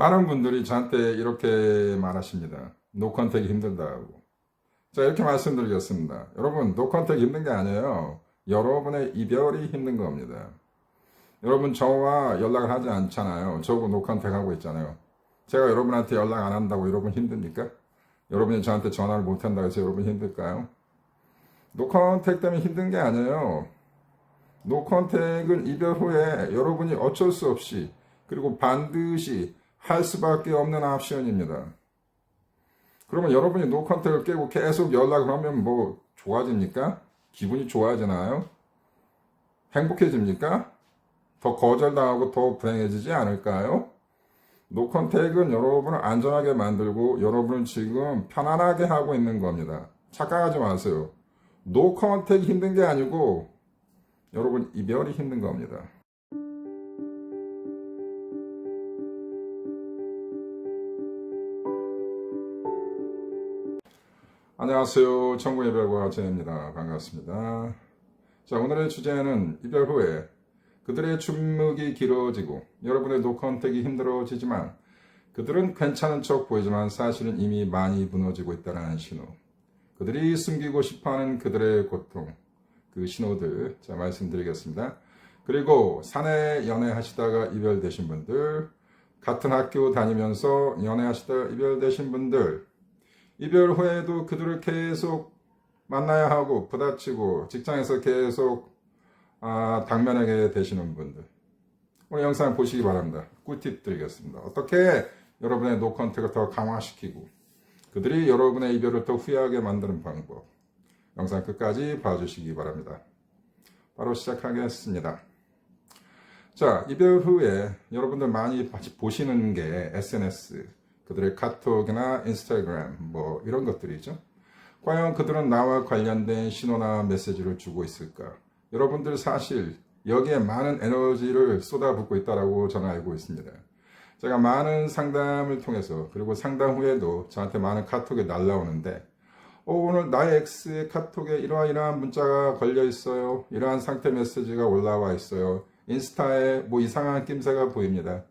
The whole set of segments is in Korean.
많은 분들이 저한테 이렇게 말하십니다. 노컨택이 힘들다고. 자, 이렇게 말씀드리겠습니다. 여러분, 노컨택이 힘든 게 아니에요. 여러분의 이별이 힘든 겁니다. 여러분, 저와 연락을 하지 않잖아요. 저하고 노컨택 하고 있잖아요. 제가 여러분한테 연락 안 한다고 여러분 힘듭니까? 여러분이 저한테 전화를 못 한다고 해서 여러분 힘들까요? 노컨택 때문에 힘든 게 아니에요. 노컨택은 이별 후에 여러분이 어쩔 수 없이 그리고 반드시 할 수밖에 없는 옵션입니다. 그러면 여러분이 노컨택을 깨고 계속 연락을 하면 뭐 좋아집니까? 기분이 좋아지나요? 행복해집니까? 더 거절당하고 더 불행해지지 않을까요? 노컨택은 여러분을 안전하게 만들고 여러분을 지금 편안하게 하고 있는 겁니다. 착각하지 마세요. 노컨택이 힘든 게 아니고 여러분 이별이 힘든 겁니다. 안녕하세요. 천국의 별과 제입니다. 반갑습니다. 자, 오늘의 주제는 이별 후에 그들의 침묵이 길어지고 여러분의 노컨택이 힘들어지지만 그들은 괜찮은 척 보이지만 사실은 이미 많이 무너지고 있다는 신호. 그들이 숨기고 싶어하는 그들의 고통, 그 신호들 자 말씀드리겠습니다. 그리고 사내 연애하시다가 이별되신 분들, 같은 학교 다니면서 연애하시다가 이별되신 분들, 이별 후에도 그들을 계속 만나야 하고 부딪히고 직장에서 계속 당면하게 되시는 분들, 오늘 영상 보시기 바랍니다. 꿀팁 드리겠습니다. 어떻게 여러분의 노컨택을 더 강화시키고 그들이 여러분의 이별을 더 후회하게 만드는 방법, 영상 끝까지 봐주시기 바랍니다. 바로 시작하겠습니다. 자, 이별 후에 여러분들 많이 보시는 게 SNS, 그들의 카톡이나 인스타그램 뭐 이런 것들이죠. 과연 그들은 나와 관련된 신호나 메시지를 주고 있을까? 여러분들 사실 여기에 많은 에너지를 쏟아붓고 있다고 저는 알고 있습니다. 제가 많은 상담을 통해서 그리고 상담 후에도 저한테 많은 카톡이 날라오는데 오늘 나의 X의 카톡에 이러한 문자가 걸려 있어요. 이러한 상태 메시지가 올라와 있어요. 인스타에 뭐 이상한 낌새가 보입니다.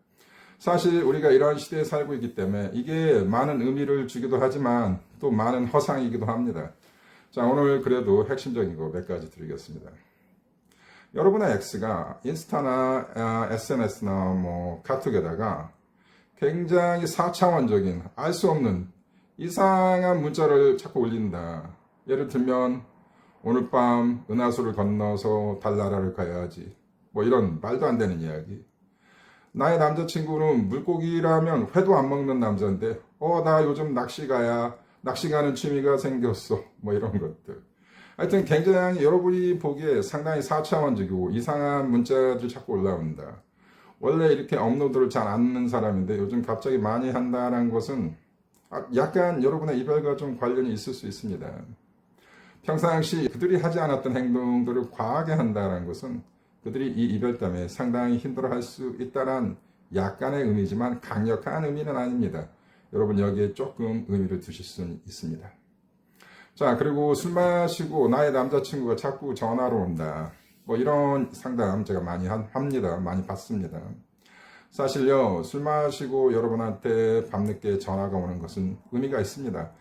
사실 우리가 이러한 시대에 살고 있기 때문에 이게 많은 의미를 주기도 하지만 또 많은 허상이기도 합니다. 자, 오늘 그래도 핵심적인 거 몇 가지 드리겠습니다. 여러분의 X가 인스타나 SNS나 뭐 카톡에다가 굉장히 4차원적인 알 수 없는 이상한 문자를 자꾸 올린다. 예를 들면 오늘 밤 은하수를 건너서 달나라를 가야지. 뭐 이런 말도 안 되는 이야기. 나의 남자친구는 물고기라면 회도 안 먹는 남자인데 나 요즘 낚시 가는 취미가 생겼어. 뭐 이런 것들. 하여튼 굉장히 여러분이 보기에 상당히 4차원적이고 이상한 문자들 자꾸 올라온다. 원래 이렇게 업로드를 잘 안 하는 사람인데 요즘 갑자기 많이 한다는 것은 약간 여러분의 이별과 좀 관련이 있을 수 있습니다. 평상시 그들이 하지 않았던 행동들을 과하게 한다는 것은 그들이 이 이별 때문에 상당히 힘들어할 수 있다는 약간의 의미지만 강력한 의미는 아닙니다. 여러분 여기에 조금 의미를 두실 수 있습니다. 자, 그리고 술 마시고 나의 남자친구가 자꾸 전화로 온다. 뭐 이런 상담 제가 많이 합니다. 많이 받습니다. 사실요, 술 마시고 여러분한테 밤늦게 전화가 오는 것은 의미가 있습니다.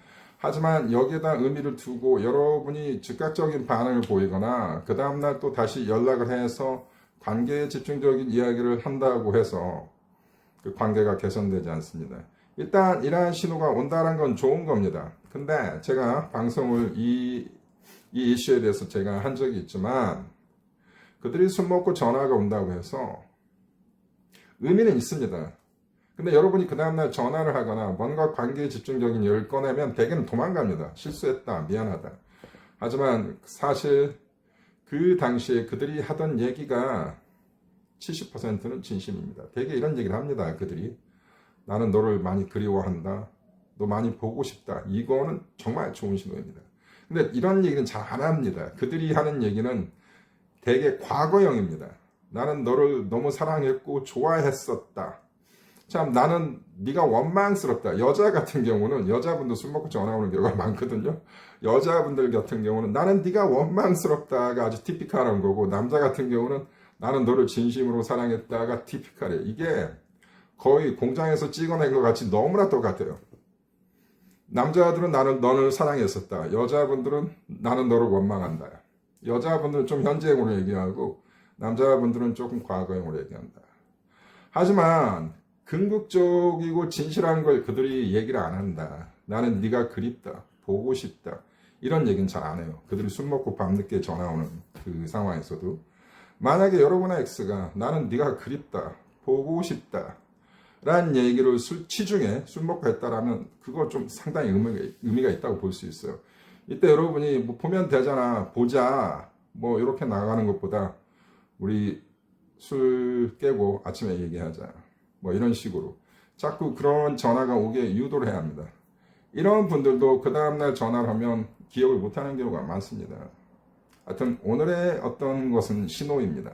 하지만 여기에다 의미를 두고 여러분이 즉각적인 반응을 보이거나 그 다음날 또 다시 연락을 해서 관계에 집중적인 이야기를 한다고 해서 그 관계가 개선되지 않습니다. 일단 이러한 신호가 온다는 건 좋은 겁니다. 근데 제가 방송을 이 이슈에 대해서 제가 한 적이 있지만 그들이 술 먹고 전화가 온다고 해서 의미는 있습니다. 근데 여러분이 그 다음날 전화를 하거나 뭔가 관계에 집중적인 일을 꺼내면 대개는 도망갑니다. 실수했다, 미안하다. 하지만 사실 그 당시에 그들이 하던 얘기가 70%는 진심입니다. 대개 이런 얘기를 합니다. 그들이 나는 너를 많이 그리워한다. 너 많이 보고 싶다. 이거는 정말 좋은 신호입니다. 근데 이런 얘기는 잘 안 합니다. 그들이 하는 얘기는 대개 과거형입니다. 나는 너를 너무 사랑했고 좋아했었다. 참 나는 네가 원망스럽다. 여자 같은 경우는 여자분도 술 먹고 전화 오는 경우가 많거든요. 여자분들 같은 경우는 나는 네가 원망스럽다가 아주 티피컬한 거고 남자 같은 경우는 나는 너를 진심으로 사랑했다가 티피컬해. 이게 거의 공장에서 찍어낸 것 같이 너무나 똑같아요. 남자들은 너를 사랑했었다. 여자분들은 나는 너를 원망한다. 여자분들은 좀 현재형으로 얘기하고 남자분들은 조금 과거형으로 얘기한다. 하지만 궁극적이고 진실한 걸 그들이 얘기를 안 한다. 나는 네가 그립다. 보고 싶다. 이런 얘기는 잘 안 해요. 그들이 술 먹고 밤늦게 전화 오는 그 상황에서도. 만약에 여러분의 X가 나는 네가 그립다. 보고 싶다. 라는 얘기를 치중에 술 먹고 했다라면 그거 좀 상당히 의미가 있다고 볼 수 있어요. 이때 여러분이 뭐 보면 되잖아. 보자. 뭐 이렇게 나가는 것보다 우리 술 깨고 아침에 얘기하자. 뭐 이런 식으로. 자꾸 그런 전화가 오게 유도를 해야 합니다. 이런 분들도 그 다음날 전화를 하면 기억을 못하는 경우가 많습니다. 하여튼 오늘의 어떤 것은 신호입니다.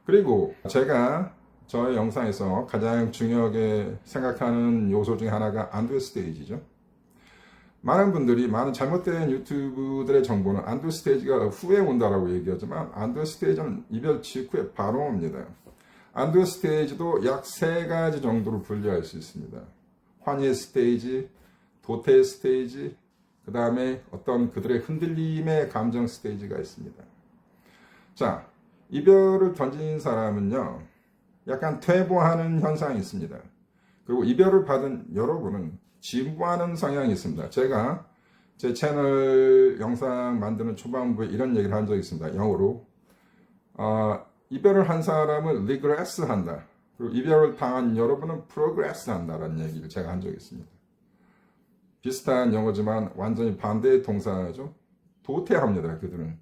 그리고 제가 저의 영상에서 가장 중요하게 생각하는 요소 중에 하나가 안드 스테이지죠. 많은 분들이 많은 잘못된 유튜브들의 정보는 안드 스테이지가 후에 온다라고 얘기하지만 안드 스테이지는 이별 직후에 바로 옵니다. 안드 스테이지도 약 3가지 정도로 분류할 수 있습니다. 환희 스테이지, 도태 스테이지, 그 다음에 어떤 그들의 흔들림의 감정 스테이지가 있습니다. 자, 이별을 던진 사람은요, 약간 퇴보하는 현상이 있습니다. 그리고 이별을 받은 여러분은 진보하는 성향이 있습니다. 제가 제 채널 영상 만드는 초반부에 이런 얘기를 한 적이 있습니다. 영어로. 이별을 한 사람은 regress 한다. 그리고 이별을 당한 여러분은 progress 한다라는 얘기를 제가 한 적이 있습니다. 비슷한 영어지만 완전히 반대의 동사죠. 도태합니다, 그들은.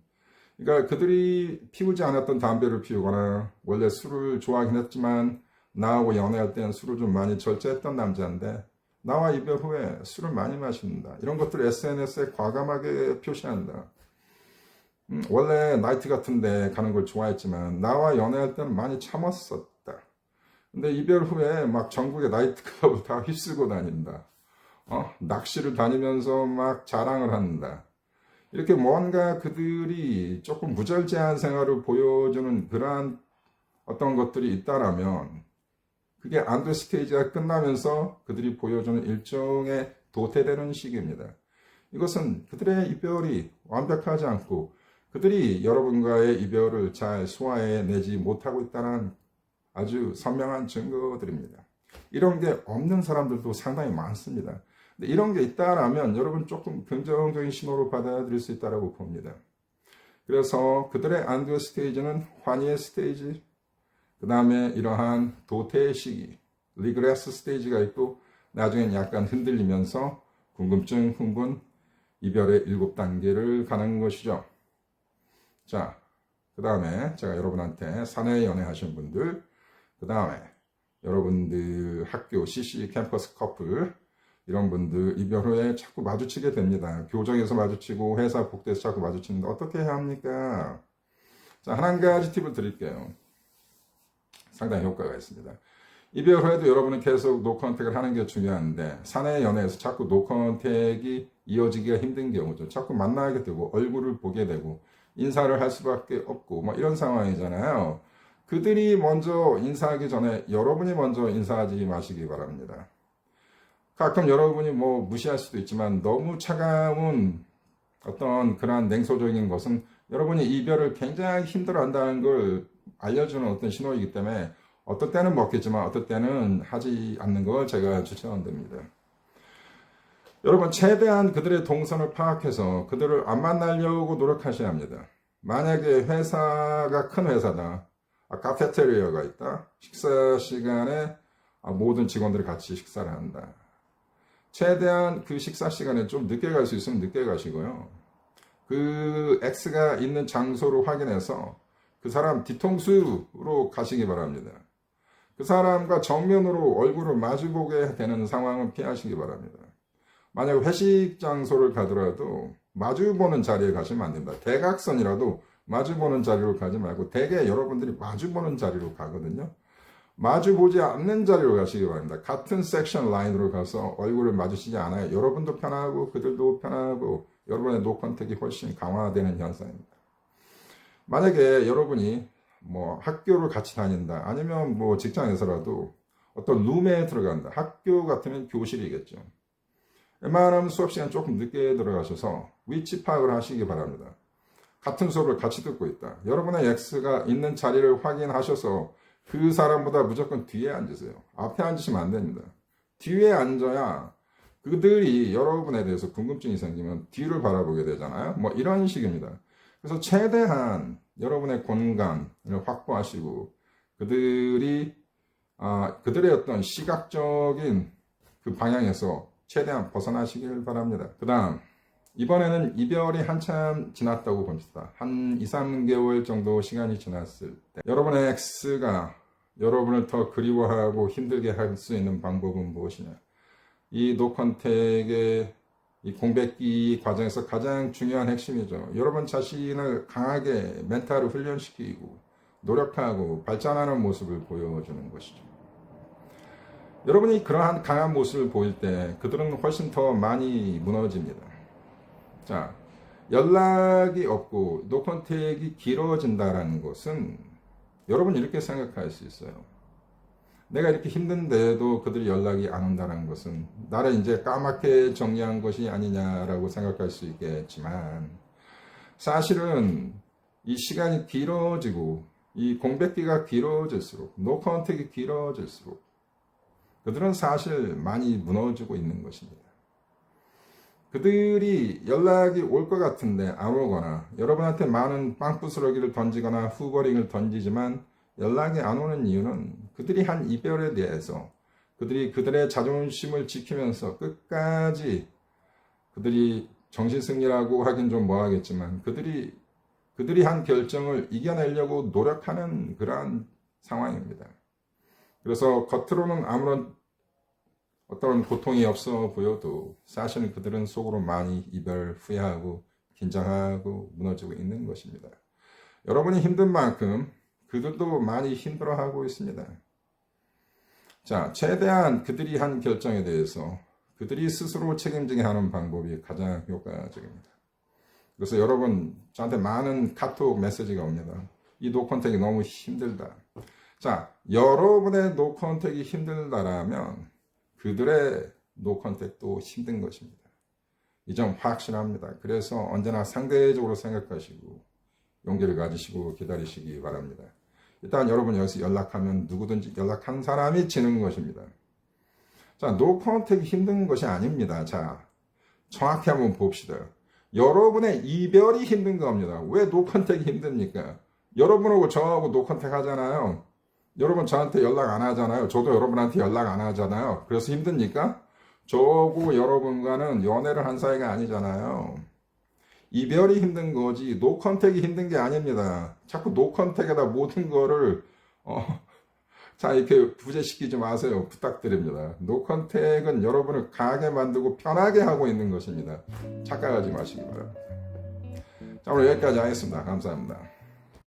그러니까 그들이 피우지 않았던 담배를 피우거나 원래 술을 좋아하긴 했지만 나하고 연애할 때는 술을 좀 많이 절제했던 남자인데 나와 이별 후에 술을 많이 마신다. 이런 것들을 SNS에 과감하게 표시한다. 원래 나이트 같은데 가는 걸 좋아했지만 나와 연애할 때는 많이 참았었다. 근데 이별 후에 막 전국의 나이트클럽을 다 휩쓸고 다닌다. 낚시를 다니면서 막 자랑을 한다. 이렇게 뭔가 그들이 조금 무절제한 생활을 보여주는 그러한 어떤 것들이 있다라면 그게 안드 스테이지가 끝나면서 그들이 보여주는 일종의 도태되는 시기입니다. 이것은 그들의 이별이 완벽하지 않고 그들이 여러분과의 이별을 잘 소화해내지 못하고 있다는 아주 선명한 증거들입니다. 이런 게 없는 사람들도 상당히 많습니다. 근데 이런 게 있다라면 여러분 조금 긍정적인 신호로 받아들일 수 있다고 봅니다. 그래서 그들의 안드 스테이지는 환희의 스테이지, 그 다음에 이러한 도태의 시기, 리그레스 스테이지가 있고 나중엔 약간 흔들리면서 궁금증, 흥분, 이별의 7단계를 가는 것이죠. 자, 그 다음에 제가 여러분한테 사내 연애하신 분들, 그 다음에 여러분들 학교 CC 캠퍼스 커플 이런 분들 이별 후에 자꾸 마주치게 됩니다. 교정에서 마주치고 회사 복도에서 자꾸 마주치는데 어떻게 해야 합니까? 자, 한 가지 팁을 드릴게요. 상당히 효과가 있습니다. 이별 후에도 여러분은 계속 노컨택을 하는 게 중요한데 사내 연애에서 자꾸 노컨택이 이어지기가 힘든 경우죠. 자꾸 만나게 되고 얼굴을 보게 되고 인사를 할 수밖에 없고 뭐 이런 상황이잖아요. 그들이 먼저 인사하기 전에 여러분이 먼저 인사하지 마시기 바랍니다. 가끔 여러분이 뭐 무시할 수도 있지만 너무 차가운 어떤 그러한 냉소적인 것은 여러분이 이별을 굉장히 힘들어한다는 걸 알려주는 어떤 신호이기 때문에 어떨 때는 먹겠지만 어떨 때는 하지 않는 걸 제가 추천드립니다. 여러분 최대한 그들의 동선을 파악해서 그들을 안 만나려고 노력하셔야 합니다. 만약에 회사가 큰 회사다. 카페테리아가 있다. 식사 시간에 모든 직원들이 같이 식사를 한다. 최대한 그 식사 시간에 좀 늦게 갈 수 있으면 늦게 가시고요. 그 X가 있는 장소로 확인해서 그 사람 뒤통수로 가시기 바랍니다. 그 사람과 정면으로 얼굴을 마주보게 되는 상황은 피하시기 바랍니다. 만약 회식 장소를 가더라도 마주보는 자리에 가시면 안 됩니다. 대각선이라도 마주보는 자리로 가지 말고 대개 여러분들이 마주보는 자리로 가거든요. 마주보지 않는 자리로 가시기 바랍니다. 같은 섹션 라인으로 가서 얼굴을 마주치지 않아요. 여러분도 편하고 그들도 편하고 여러분의 노컨택이 훨씬 강화되는 현상입니다. 만약에 여러분이 뭐 학교를 같이 다닌다 아니면 뭐 직장에서라도 어떤 룸에 들어간다. 학교 같으면 교실이겠죠. 웬만하면 수업 시간 조금 늦게 들어가셔서 위치 파악을 하시기 바랍니다. 같은 수업을 같이 듣고 있다. 여러분의 X가 있는 자리를 확인하셔서 그 사람보다 무조건 뒤에 앉으세요. 앞에 앉으시면 안 됩니다. 뒤에 앉아야 그들이 여러분에 대해서 궁금증이 생기면 뒤를 바라보게 되잖아요. 뭐 이런 식입니다. 그래서 최대한 여러분의 공간을 확보하시고 그들의 어떤 시각적인 그 방향에서 최대한 벗어나시길 바랍니다. 그 다음 이번에는 이별이 한참 지났다고 봅시다. 한 2, 3개월 정도 시간이 지났을 때 여러분의 X가 여러분을 더 그리워하고 힘들게 할 수 있는 방법은 무엇이냐. 이 노컨택의 이 공백기 과정에서 가장 중요한 핵심이죠. 여러분 자신을 강하게 멘탈을 훈련시키고 노력하고 발전하는 모습을 보여주는 것이죠. 여러분이 그러한 강한 모습을 보일 때 그들은 훨씬 더 많이 무너집니다. 자, 연락이 없고 노컨택이 길어진다는 것은 여러분 이렇게 생각할 수 있어요. 내가 이렇게 힘든데도 그들이 연락이 안 온다는 것은 나를 이제 까맣게 정리한 것이 아니냐라고 생각할 수 있겠지만 사실은 이 시간이 길어지고 이 공백기가 길어질수록 노컨택이 길어질수록 그들은 사실 많이 무너지고 있는 것입니다. 그들이 연락이 올 것 같은데 안 오거나 여러분한테 많은 빵부스러기를 던지거나 후보링을 던지지만 연락이 안 오는 이유는 그들이 한 이별에 대해서 그들이 그들의 자존심을 지키면서 끝까지 그들이 정신승리라고 하긴 좀 뭐하겠지만 그들이 한 결정을 이겨내려고 노력하는 그러한 상황입니다. 그래서 겉으로는 아무런 어떤 고통이 없어 보여도 사실은 그들은 속으로 많이 이별 후회하고 긴장하고 무너지고 있는 것입니다. 여러분이 힘든 만큼 그들도 많이 힘들어하고 있습니다. 자, 최대한 그들이 한 결정에 대해서 그들이 스스로 책임지게 하는 방법이 가장 효과적입니다. 그래서 여러분 저한테 많은 카톡 메시지가 옵니다. 이 노컨택이 너무 힘들다. 자, 여러분의 노컨택이 힘들다라면 그들의 노컨택도 힘든 것입니다. 이 점 확실합니다. 그래서 언제나 상대적으로 생각하시고 용기를 가지시고 기다리시기 바랍니다. 일단 여러분 여기서 연락하면 누구든지 연락한 사람이 지는 것입니다. 자, 노컨택이 힘든 것이 아닙니다. 자, 정확히 한번 봅시다. 여러분의 이별이 힘든 겁니다. 왜 노컨택이 힘듭니까? 여러분하고 저하고 노컨택 하잖아요. 여러분 저한테 연락 안 하잖아요. 저도 여러분한테 연락 안 하잖아요. 그래서 힘듭니까? 저하고 여러분과는 연애를 한 사이가 아니잖아요. 이별이 힘든 거지 노컨택이 힘든 게 아닙니다. 자꾸 노컨택에다 모든 거를 자 이렇게 부재시키지 마세요. 부탁드립니다. 노컨택은 여러분을 강하게 만들고 편하게 하고 있는 것입니다. 착각하지 마시기 바랍니다. 자, 오늘 여기까지 하겠습니다. 감사합니다.